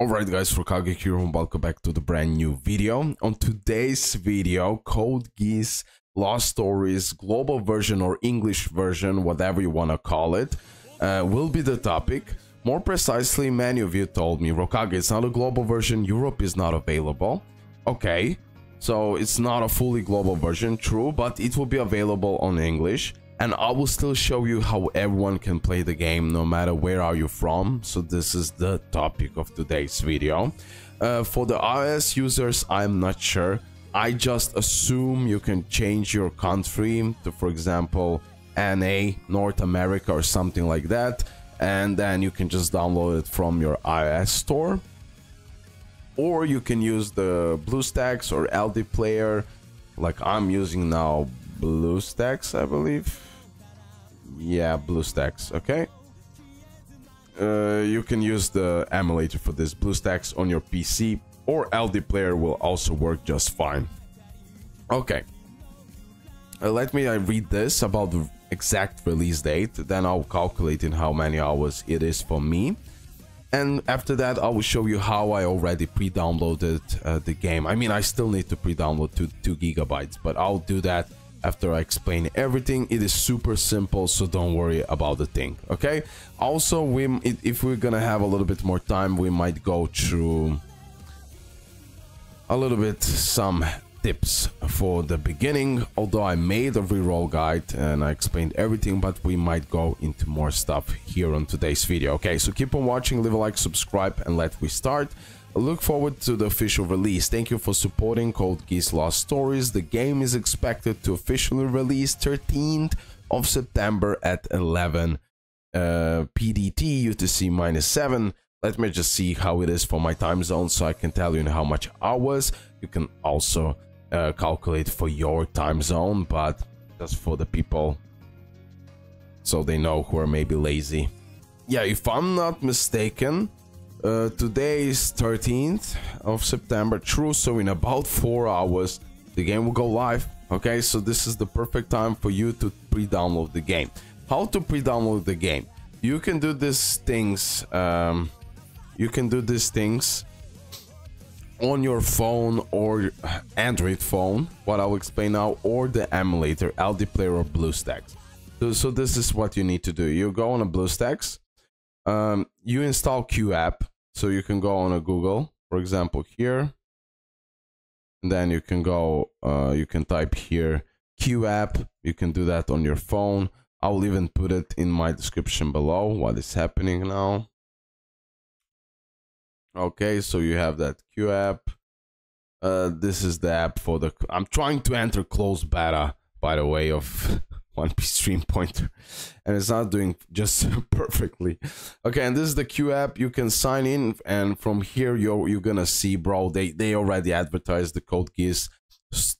Alright guys, RoKage here and welcome back to the brand new video. On today's video, Code Geass, Lost Stories, global version or English version, whatever you want to call it, will be the topic. More precisely, many of you told me, RoKage, it's not a global version, Europe is not available. Okay, so it's not a fully global version, true, but it will be available on English. And I will still show you how everyone can play the game no matter where are you from. So this is the topic of today's video. For the iOS users, I'm not sure. I just assume you can change your country to, for example, NA, North America or something like that. And then you can just download it from your iOS store. Or you can use the BlueStacks or LD player, like I'm using now BlueStacks, I believe. Yeah, BlueStacks, okay. You can use the emulator for this BlueStacks on your PC, or LD player will also work just fine. Okay. Let me read this about the exact release date, then I'll calculate in how many hours it is for me. And after that, I will show you how I already pre-downloaded the game. I mean, I still need to pre-download 2 gigabytes, but I'll do that after I explain everything. It is super simple, so don't worry about the thing, okay? Also, if we're gonna have a little bit more time, we might go through a little bit some tips for the beginning, although I made a reroll guide and I explained everything, but we might go into more stuff here on today's video. Okay, so keep on watching, leave a like, subscribe, and let me start. I look forward to the official release. Thank you for supporting Code Geass Lost Stories. The game is expected to officially release 13th of September at 11 PDT UTC -7. Let me just see how it is for my time zone so I can tell you in how much hours. You can also calculate for your time zone, but just for the people so they know who are maybe lazy. Yeah, if I'm not mistaken, today is 13th of September, true, so in about 4 hours the game will go live. Okay, so this is the perfect time for you to pre-download the game. How to pre-download the game? You can do these things on your phone or Android phone, what I'll explain now, or the emulator, LD player or BlueStacks. So this is what you need to do. You go on a BlueStacks, you install QApp. So you can go on a Google, for example, here, and then you can go, you can type here QApp. You can do that on your phone. I'll even put it in my description below what is happening now. Okay, so you have that QApp. This is the app for the, I'm trying to enter closed beta, by the way, of One Piece Stream Pointer, and it's not doing just perfectly. Okay, and this is the Q app. You can sign in, and from here you're gonna see, bro, they already advertised the Code Geass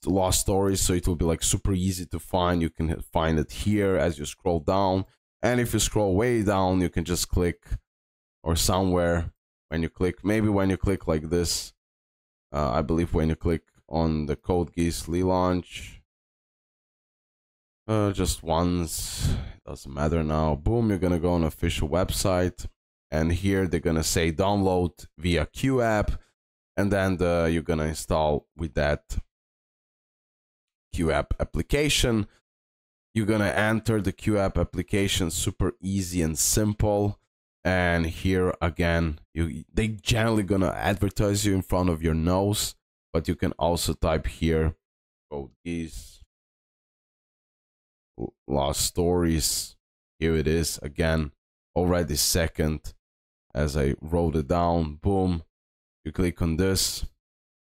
Lost Stories, so it will be like super easy to find. You can find it here as you scroll down, and if you scroll way down, you can just click, or somewhere when you click, maybe when you click like this, I believe when you click on the Code Geass relaunch. Just once, doesn't matter now. Boom, you're gonna go on official website, and here they're gonna say download via QApp, and then you're gonna install with that QApp application. You're gonna enter the QApp application, super easy and simple. And here again, they generally gonna advertise you in front of your nose, but you can also type here Code Geass Lost Stories. Here it is again, already second as I wrote it down. Boom, you click on this,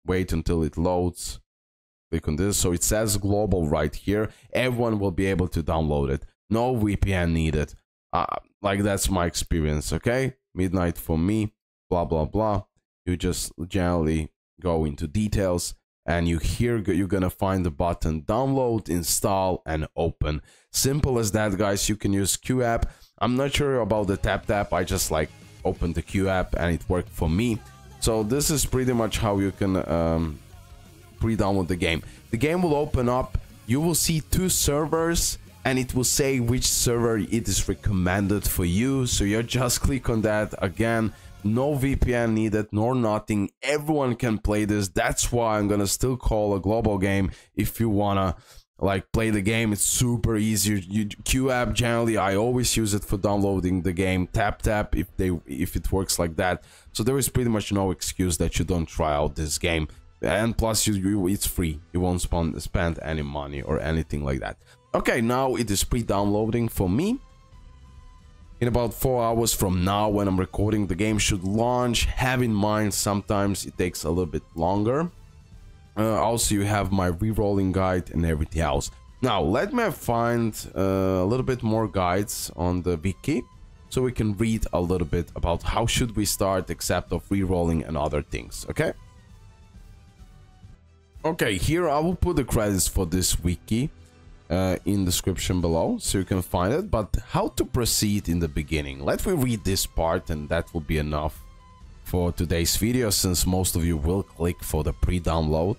wait until it loads, click on this, so it says global right here. Everyone will be able to download it, no VPN needed. Like, that's my experience. Okay, midnight for me, blah blah blah. You just generally go into details, and you're gonna find the button download, install, and open. Simple as that, guys. You can use QApp. I'm not sure about the tap. I just like opened the QApp and it worked for me. So this is pretty much how you can pre-download the game. The game will open up. You will see 2 servers, and it will say which server it is recommended for you. So you just click on that again. No VPN needed, nor nothing. Everyone can play this. That's why I'm gonna still call a global game. If you wanna like play the game, it's super easy. Q app, generally I always use it for downloading the game. Tap if it works like that. So there is pretty much no excuse that you don't try out this game. And plus it's free. You won't spend any money or anything like that. Okay, now it is pre-downloading for me. In about 4 hours from now, when I'm recording, the game should launch. Have in mind, sometimes it takes a little bit longer. Also, you have my re-rolling guide and everything else. Now, let me find a little bit more guides on the wiki, so we can read a little bit about how should we start, except of re-rolling and other things, okay? Okay, here I will put the credits for this wiki in description below, so you can find it. But how to proceed in the beginning? Let me read this part, and that will be enough for today's video, since most of you will click for the pre-download.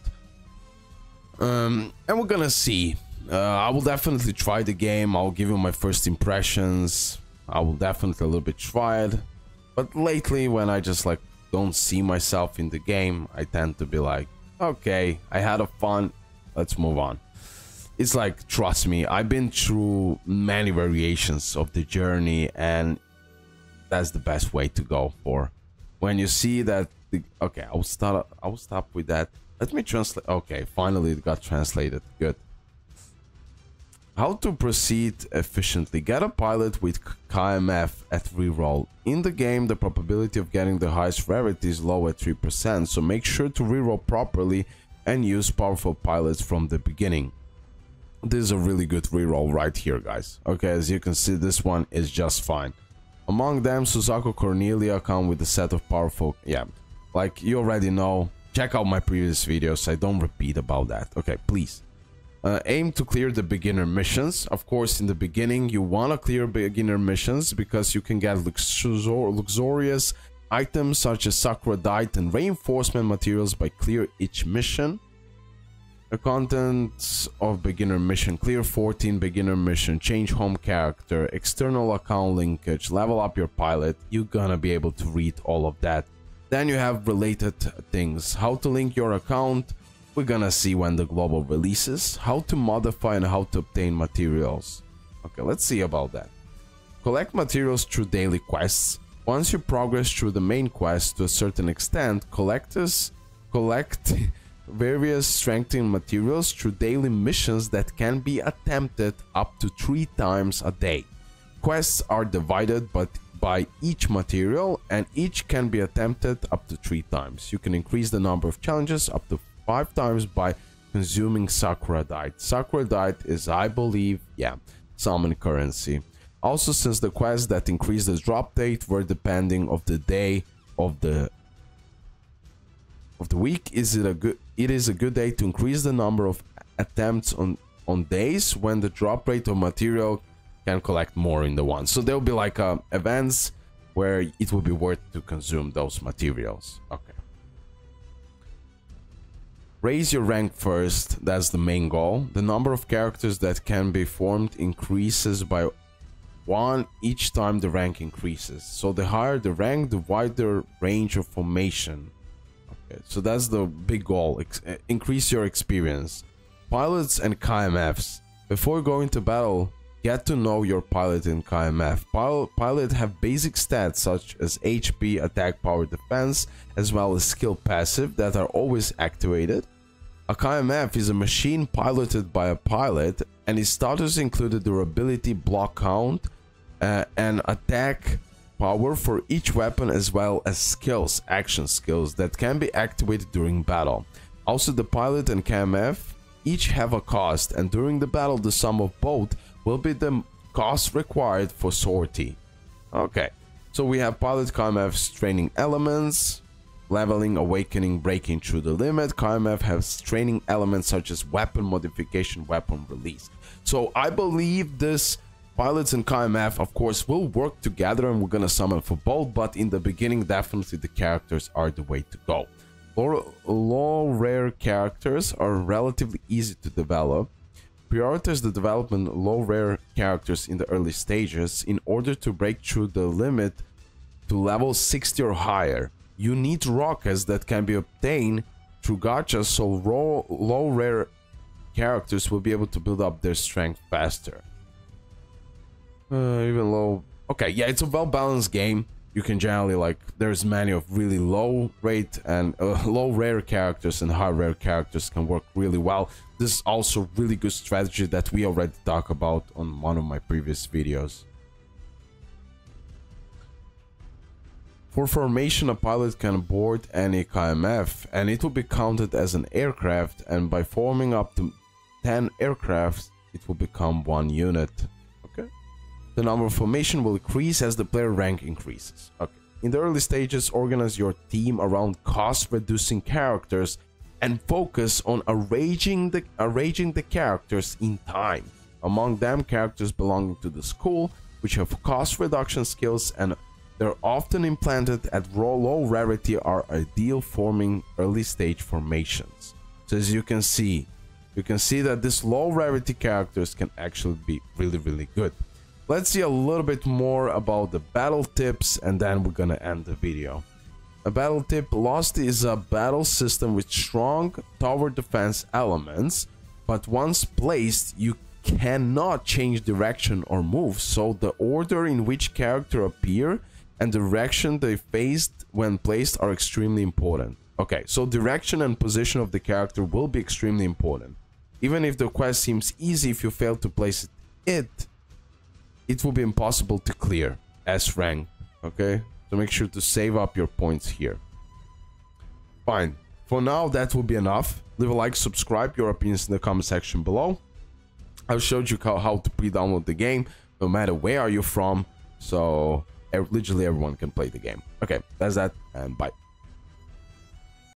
And we're gonna see. I will definitely try the game. I'll give you my first impressions. I will definitely a little bit try it. But lately, when I just like don't see myself in the game, I tend to be like, okay, I had a fun, let's move on. It's like, trust me, I've been through many variations of the journey, and that's the best way to go for. When you see that, okay, I will stop with that. Let me translate. Okay, finally it got translated. Good. How to proceed efficiently. Get a pilot with KMF at reroll. In the game, the probability of getting the highest rarity is low at 3%, so make sure to reroll properly and use powerful pilots from the beginning. This is a really good reroll right here, guys. Okay, as you can see, this one is just fine. Among them, Suzaku Cornelia come with a set of powerful... Yeah, like you already know. Check out my previous videos. I don't repeat about that. Okay, please. Aim to clear the beginner missions. Of course, in the beginning, you want to clear beginner missions because you can get luxurious items such as Sakura Dite and reinforcement materials by clear each mission. The contents of beginner mission: clear 14 beginner mission, change home character, external account linkage, level up your pilot. You're gonna be able to read all of that. Then you have related things: how to link your account. We're gonna see when the global releases. How to modify and how to obtain materials. Okay, let's see about that. Collect materials through daily quests. Once you progress through the main quest to a certain extent, collect various strengthening materials through daily missions that can be attempted up to 3 times a day. Quests are divided by each material, and each can be attempted up to 3 times. You can increase the number of challenges up to 5 times by consuming Sakura Dite. Sakura Dite is, I believe, yeah, summon currency. Also, since the quests that increase the drop date were depending of the day of the week, it is a good day to increase the number of attempts on days when the drop rate of material can collect more in the one. So there will be like events where it will be worth to consume those materials. Okay. Raise your rank first. That's the main goal. The number of characters that can be formed increases by 1 each time the rank increases. So the higher the rank, the wider range of formation. So that's the big goal. Increase your experience. Pilots and KMFs. Before going to battle, get to know your pilot and KMF. Pilot have basic stats such as HP, attack, power, defense, as well as skill passive that are always activated. A KMF is a machine piloted by a pilot, and its status included durability, block count, and attack power for each weapon, as well as skills, action skills that can be activated during battle. Also, the pilot and KMF each have a cost, and during the battle the sum of both will be the cost required for sortie. Okay, so we have pilot KMF's training elements: leveling, awakening, breaking through the limit. KMF has training elements such as weapon modification, weapon release. So I believe this pilots and KMF, of course, will work together, and we're gonna summon for both, but in the beginning, definitely the characters are the way to go. Low rare characters are relatively easy to develop. Prioritize the development of low rare characters in the early stages in order to break through the limit to level 60 or higher. You need RoKages that can be obtained through gachas, so low rare characters will be able to build up their strength faster. Even low... Okay, yeah, it's a well-balanced game. You can generally, like, there's many of really low rate and low rare characters, and high rare characters can work really well. This is also really good strategy that we already talked about on one of my previous videos. For formation, a pilot can board any KMF and it will be counted as an aircraft, and by forming up to 10 aircrafts, it will become one unit. Okay. The number of formation will increase as the player rank increases. Okay. In the early stages, organize your team around cost-reducing characters and focus on arranging the characters in time. Among them, characters belonging to the school, which have cost reduction skills and they're often implanted at low rarity, are ideal forming early stage formations. So as you can see that these low rarity characters can actually be really good. Let's see a little bit more about the battle tips and then we're gonna end the video. A battle tip: Lost is a battle system with strong tower defense elements, but once placed you cannot change direction or move, so the order in which character appear and direction they faced when placed are extremely important. Okay, so direction and position of the character will be extremely important. Even if the quest seems easy, if you fail to place it will be impossible to clear S rank. Okay, so make sure to save up your points here. Fine, for now that will be enough. Leave a like, subscribe, your opinions in the comment section below. I've showed you how to pre-download the game no matter where are you from, so literally everyone can play the game. Okay, that's that, and bye.